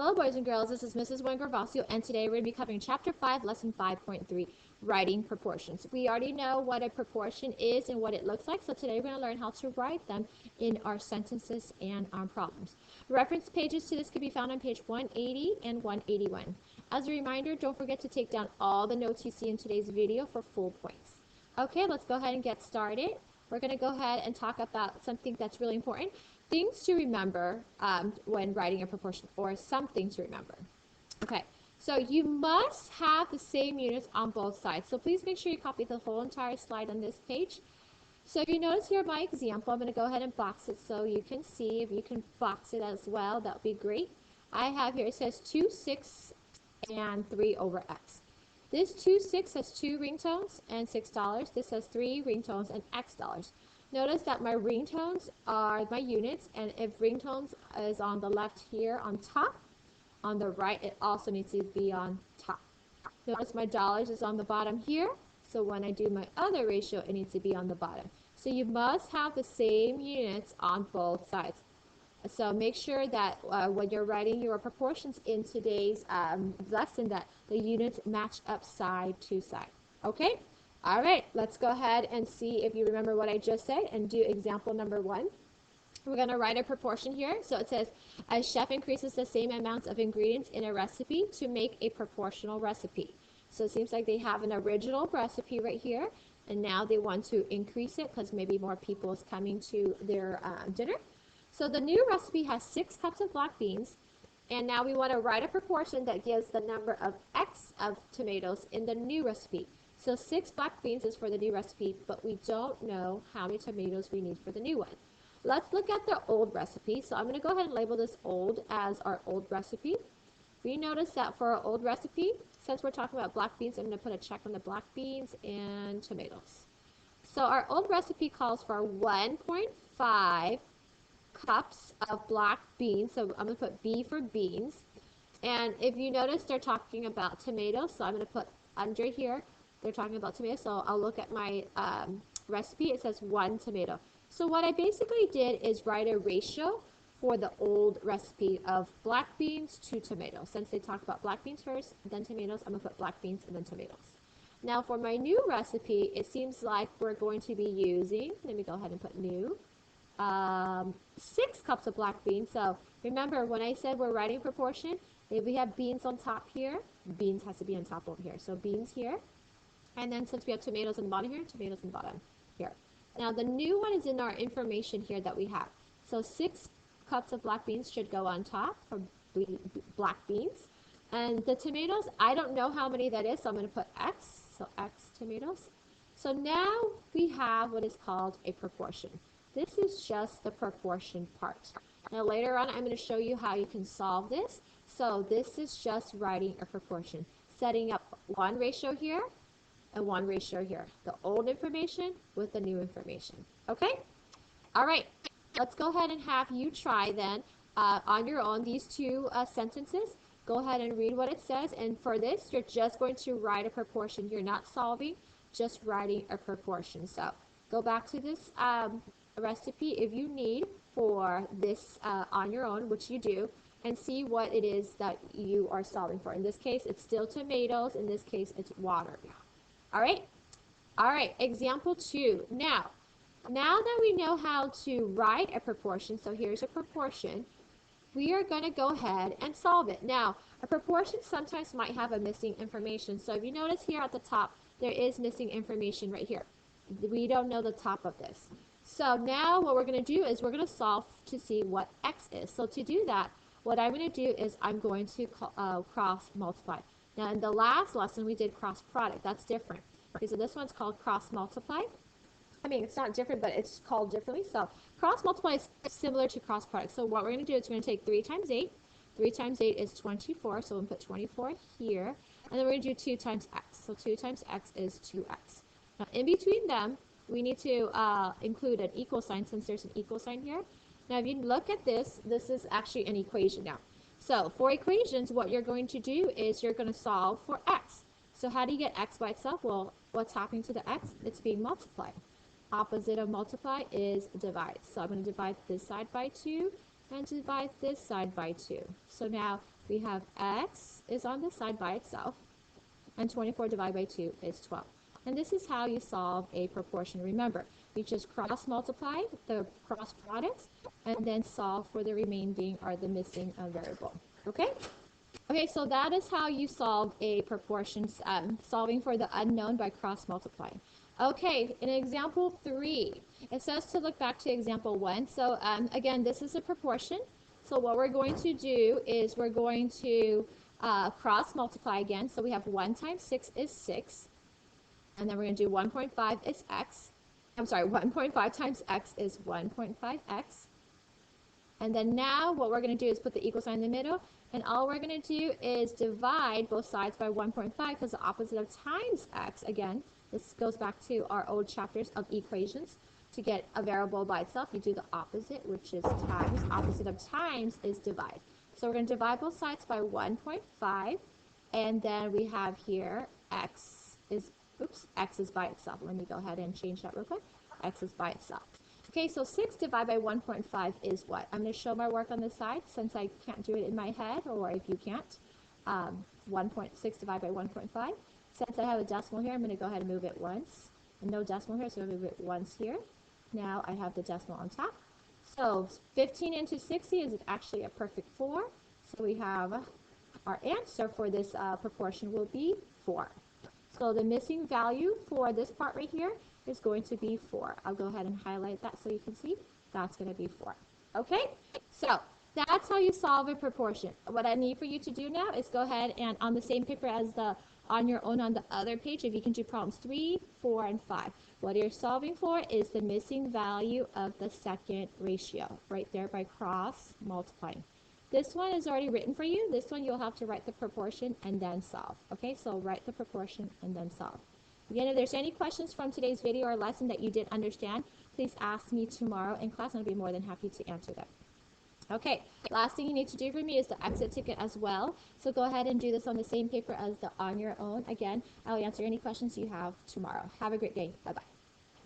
Hello, boys and girls. This is Mrs. Wayne Gervasio, and today we're going to be covering Chapter 5, Lesson 5.3, Writing Proportions. We already know what a proportion is and what it looks like, so today we're going to learn how to write them in our sentences and our problems. Reference pages to this can be found on page 180 and 181. As a reminder, don't forget to take down all the notes you see in today's video for full points. Okay, let's go ahead and get started. We're going to go ahead and talk about something that's really important. Things to remember when writing a proportion, or something to remember. Okay, so you must have the same units on both sides. So please make sure you copy the whole entire slide on this page. So if you notice here my example, I'm going to go ahead and box it so you can see. If you can box it as well, that would be great. I have here, it says 2, 6, and 3 over x. This 2, 6 has 2 ringtones and $6. This has 3 ringtones and x dollars. Notice that my ringtones are my units, and if ringtones is on the left here on top, on the right it also needs to be on top. Notice my dollars is on the bottom here, so when I do my other ratio it needs to be on the bottom. So you must have the same units on both sides. So make sure that when you're writing your proportions in today's lesson that the units match up side to side. Okay? All right, let's go ahead and see if you remember what I just said and do example number 1. We're going to write a proportion here. So it says, a chef increases the same amounts of ingredients in a recipe to make a proportional recipe. So it seems like they have an original recipe right here, and now they want to increase it because maybe more people is coming to their dinner. So the new recipe has 6 cups of black beans, and now we want to write a proportion that gives the number of x of tomatoes in the new recipe. So 6 black beans is for the new recipe, but we don't know how many tomatoes we need for the new one. Let's look at the old recipe. So I'm going to go ahead and label this old as our old recipe. We notice that for our old recipe, since we're talking about black beans, I'm going to put a check on the black beans and tomatoes. So our old recipe calls for 1.5 cups of black beans. So I'm going to put B for beans. And if you notice, they're talking about tomatoes, so I'm going to put under here, they're talking about tomatoes. So I'll look at my recipe. It says 1 tomato. So what I basically did is write a ratio for the old recipe of black beans to tomatoes. Since they talk about black beans first, then tomatoes, I'm going to put black beans and then tomatoes. Now for my new recipe, it seems like we're going to be using, let me go ahead and put new, 6 cups of black beans. So remember, when I said we're writing proportion, if we have beans on top here, beans has to be on top over here. So beans here. And then since we have tomatoes in the bottom here, tomatoes in the bottom here. Now the new one is in our information here that we have. So 6 cups of black beans should go on top for black beans. And the tomatoes, I don't know how many that is, so I'm going to put X. So X tomatoes. So now we have what is called a proportion. This is just the proportion part. Now later on, I'm going to show you how you can solve this. So this is just writing a proportion, setting up one ratio here and one ratio here. The old information with the new information. Okay? All right. Let's go ahead and have you try then on your own these two sentences. Go ahead and read what it says. And for this, you're just going to write a proportion. You're not solving, just writing a proportion. So go back to this recipe if you need for this on your own, which you do, and see what it is that you are solving for. In this case, it's still tomatoes. In this case, it's water. All right? All right, example 2. Now that we know how to write a proportion, so here's a proportion, we are going to go ahead and solve it. Now, a proportion sometimes might have a missing information. So if you notice here at the top, there is missing information right here. We don't know the top of this. So now what we're going to do is we're going to solve to see what x is. So to do that, what I'm going to do is I'm going to cross multiply. Now in the last lesson we did cross product. That's different. Okay, so this one's called cross multiply. I mean, it's not different, but it's called differently. So cross multiply is similar to cross product. So what we're going to do is we're going to take 3 times 8. 3 times 8 is 24, so we'll put 24 here. And then we're going to do 2 times x. So 2 times x is 2x. Now in between them, we need to include an equal sign since there's an equal sign here. Now if you look at this, this is actually an equation now. So for equations, what you're going to do is you're going to solve for x. So how do you get x by itself? Well, what's happening to the x? It's being multiplied. Opposite of multiply is divide. So I'm going to divide this side by 2 and divide this side by 2. So now we have x is on this side by itself, and 24 divided by 2 is 12. And this is how you solve a proportion. Remember, you just cross multiply the cross products and then solve for the remaining or the missing variable. Okay? Okay, so that is how you solve a proportion, solving for the unknown by cross multiplying. Okay, in example 3, it says to look back to example 1. So again, this is a proportion. So what we're going to do is we're going to cross multiply again. So we have 1 times 6 is 6. And then we're going to do 1.5 is x. I'm sorry, 1.5 times x is 1.5x. And then now what we're going to do is put the equal sign in the middle. And all we're going to do is divide both sides by 1.5 because the opposite of times x, again, this goes back to our old chapters of equations. To get a variable by itself, you do the opposite, which is times. Opposite of times is divide. So we're going to divide both sides by 1.5. And then we have here x is by itself. Let me go ahead and change that real quick. X is by itself. Okay, so 6 divided by 1.5 is what? I'm going to show my work on this side since I can't do it in my head, or if you can't. 1.6 divided by 1.5. Since I have a decimal here, I'm going to go ahead and move it once. And no decimal here, so I'm going to move it once here. Now I have the decimal on top. So 15 into 60 is actually a perfect 4. So we have our answer for this proportion will be 4. So the missing value for this part right here is going to be 4. I'll go ahead and highlight that so you can see that's going to be 4. Okay, so that's how you solve a proportion. What I need for you to do now is go ahead and on the same paper as the on your own on the other page, if you can do problems 3, 4, and 5. What you're solving for is the missing value of the second ratio right there by cross multiplying. This one is already written for you. This one you'll have to write the proportion and then solve. Okay, so write the proportion and then solve. Again, if there's any questions from today's video or lesson that you didn't understand, please ask me tomorrow in class and I'll be more than happy to answer them. Okay, last thing you need to do for me is the exit ticket as well. So go ahead and do this on the same paper as the on your own. Again, I'll answer any questions you have tomorrow. Have a great day. Bye-bye.